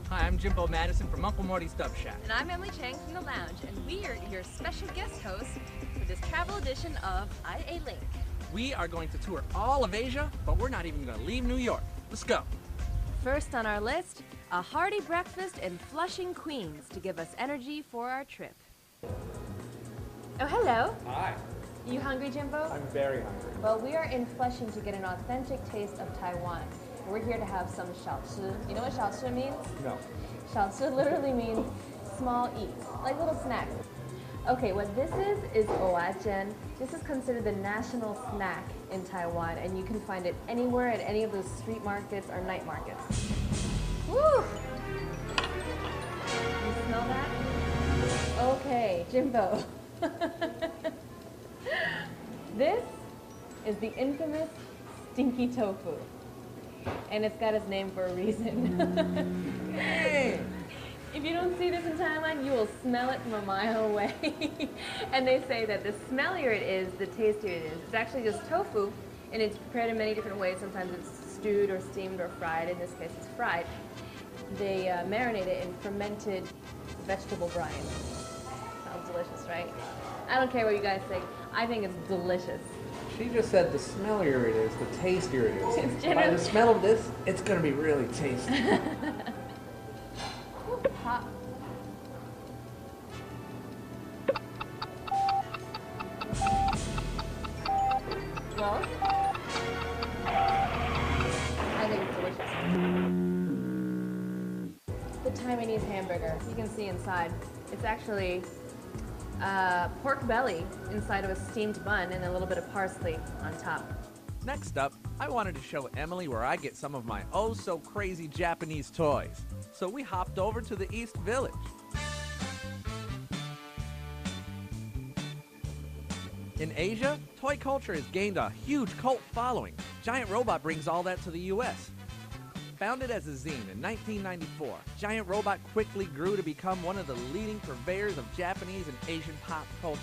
Hi, I'm Jimbo Madison from Uncle Morty's Dub Shack. And I'm Emily Chang from The Lounge, and we are your special guest hosts for this travel edition of iaLINK. We are going to tour all of Asia, but we're not even going to leave New York. Let's go. First on our list, a hearty breakfast in Flushing, Queens to give us energy for our trip. Oh, hello. Hi. You hungry, Jimbo? I'm very hungry. Well, we are in Flushing to get an authentic taste of Taiwan. We're here to have some 小吃. You know what 小吃 means? No. 小吃 literally means small eats, like little snacks. Okay, what this is oajian. This is considered the national snack in Taiwan, and you can find it anywhere at any of those street markets or night markets. Woo! You smell that? Okay, Jimbo. This is the infamous stinky tofu. And it's got its name for a reason. Hey! If you don't see this in Thailand, you will smell it from a mile away. And they say that the smellier it is, the tastier it is. It's actually just tofu, and it's prepared in many different ways. Sometimes it's stewed or steamed or fried. In this case, it's fried. They marinate it in fermented vegetable brine. Sounds delicious, right? I don't care what you guys think. I think it's delicious. She just said the smellier it is, the tastier it is. It's By the smell of this, it's going to be really tasty. Hot. Well, I think it's delicious. The Taiwanese hamburger, you can see inside. It's actually pork belly inside of a steamed bun and a little bit of parsley on top. Next up, I wanted to show Emily where I get some of my oh-so-crazy Japanese toys. So we hopped over to the East Village. In Asia, toy culture has gained a huge cult following. Giant Robot brings all that to the U.S. Founded as a zine in 1994, Giant Robot quickly grew to become one of the leading purveyors of Japanese and Asian pop culture.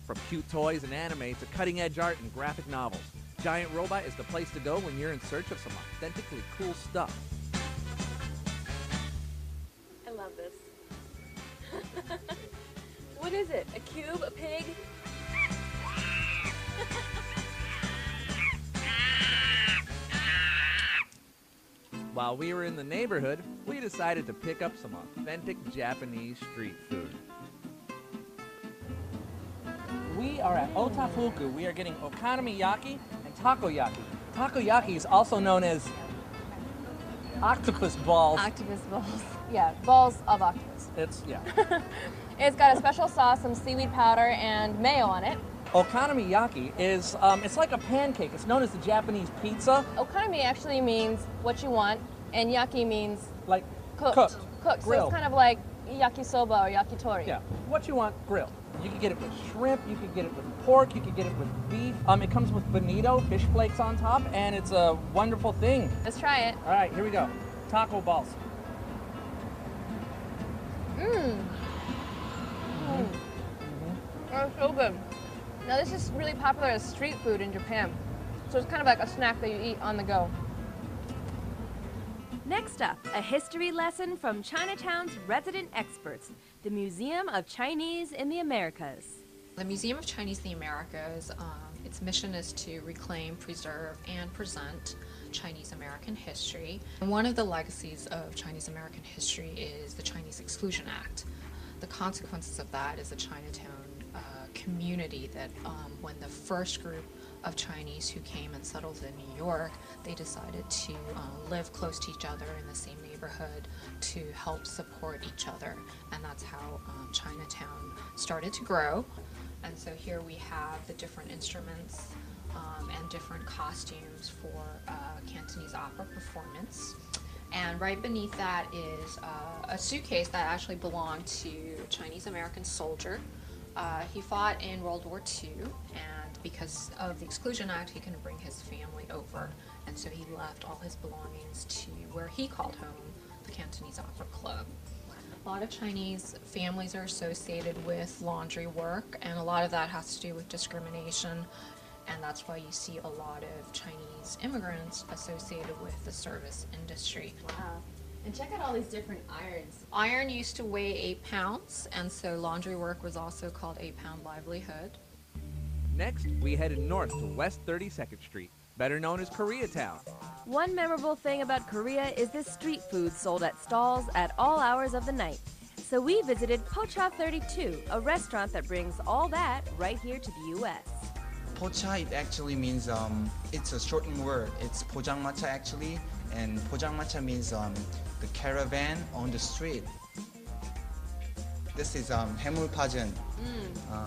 From cute toys and anime to cutting-edge art and graphic novels, Giant Robot is the place to go when you're in search of some authentically cool stuff. I love this. What is it? A cube? A pig? While we were in the neighborhood, we decided to pick up some authentic Japanese street food. We are at Otafuku. We are getting okonomiyaki and takoyaki. Takoyaki is also known as octopus balls. Octopus balls. Yeah, balls of octopus. Yeah. It's got a special sauce, some seaweed powder, and mayo on it. Okonomiyaki is, it's like a pancake. It's known as the Japanese pizza. Okonomi actually means what you want, and yaki means Like cooked. Cooked. So Grilled. it's kind of like yakisoba or yakitori. Yeah, what you want grilled. You can get it with shrimp, you can get it with pork, you can get it with beef. It comes with bonito, fish flakes on top, and it's a wonderful thing. Let's try it. All right, here we go. Taco balls. Oh, so good. Now this is really popular as street food in Japan. So it's kind of like a snack that you eat on the go. Next up, a history lesson from Chinatown's resident experts, the Museum of Chinese in the Americas. The Museum of Chinese in the Americas, its mission is to reclaim, preserve, and present Chinese American history. And one of the legacies of Chinese American history is the Chinese Exclusion Act. The consequences of that is the Chinatown community that when the first group of Chinese who came and settled in New York, they decided to live close to each other in the same neighborhood to help support each other. And that's how Chinatown started to grow. And so here we have the different instruments and different costumes for Cantonese opera performance. And right beneath that is a suitcase that actually belonged to a Chinese American soldier. He fought in World War II, and because of the Exclusion Act, he couldn't bring his family over, and so he left all his belongings to where he called home, the Cantonese Opera Club. A lot of Chinese families are associated with laundry work, and a lot of that has to do with discrimination, and that's why you see a lot of Chinese immigrants associated with the service industry. Wow. And check out all these different irons. Iron used to weigh 8 pounds, and so laundry work was also called 8-pound livelihood. Next, we headed north to West 32nd Street, better known as Koreatown. One memorable thing about Korea is the street food sold at stalls at all hours of the night. So we visited Pocha 32, a restaurant that brings all that right here to the U.S. Pocha, it actually means, it's a shortened word. It's 포장마차 actually, and 포장마차 means the caravan on the street. This is 해물파전.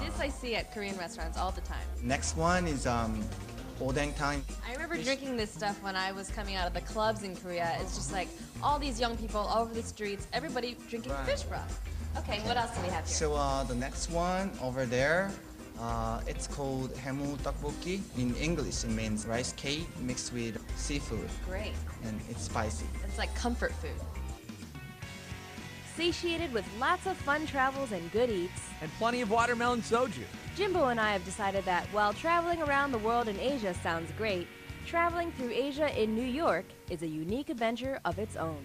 This I see at Korean restaurants all the time. Next one is 오뎅탕. I remember drinking this stuff when I was coming out of the clubs in Korea. It's just like all these young people all over the streets, everybody drinking fish broth. Okay, what else do we have here? So the next one over there, it's called 해물 떡볶이. In English, it means rice cake mixed with seafood, Great. and it's spicy. It's like comfort food. Satiated with lots of fun travels and good eats, And plenty of watermelon soju. Jimbo and I have decided that while traveling around the world in Asia sounds great, traveling through Asia in New York is a unique adventure of its own.